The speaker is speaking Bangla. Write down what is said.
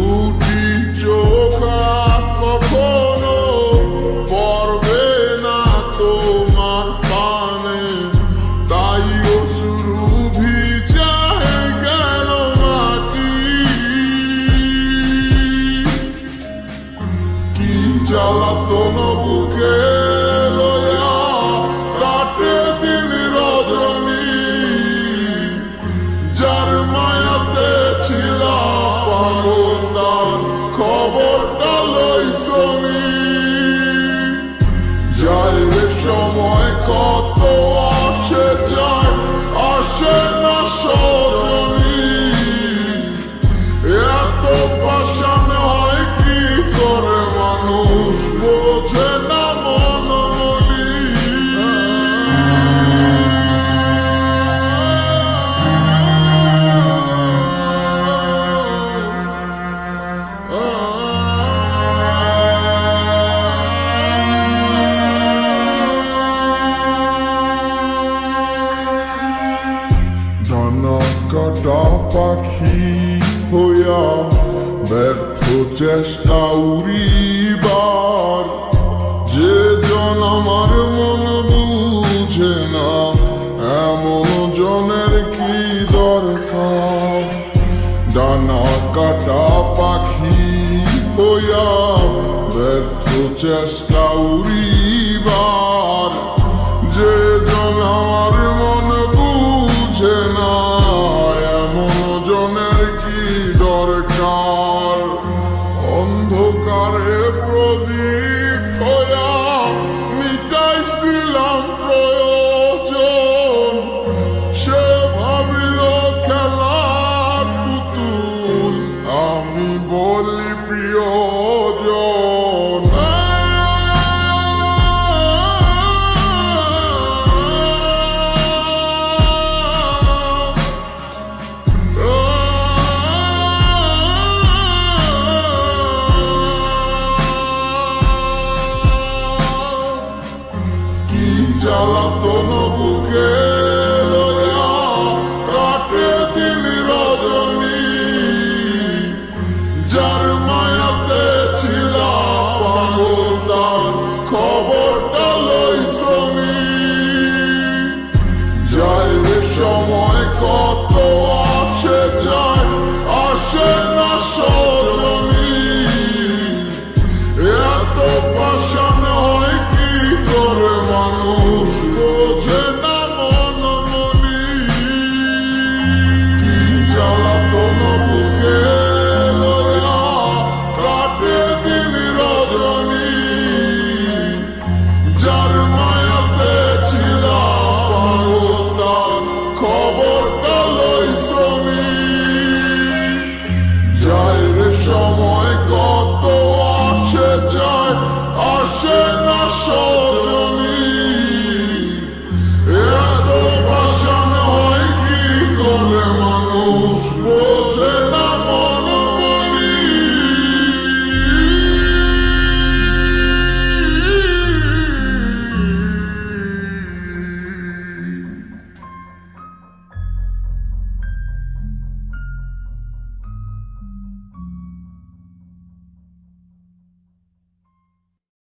দুটি চোখ আর কখনো পড়বে না তোমার পানে, তাই অশ্রু ভিজায় গেল মাটি। কি জ্বালাতন বুকে লয়া কাটে দিন রজনী, যার মায়াতে ছিলাম পাগল তার খবরটা লইছনি। যায় রে সময় কত আসে যায়, আসে না সজনী। এত পাষাণ হয় কি করে মানুষ, বোঝে না মনমনি। ডানা কাটা পাখি হইয়া ব্যর্থ চেষ্টা উড়িবার, যে জন আমার মন বুঝে না এমন জনের কি দরকার। ডানা কাটা পাখি হইয়া ব্যর্থ চেষ্টা উড়িবার, যে জন আমার মন বুঝে না এমন জনের কি দরকার। অন্ধকারে প্রদীপ হইয়া মিটাইছিলাম প্রয়োজন, সে ভাবিল খেলার পুতুল, আমি বলি প্রিয়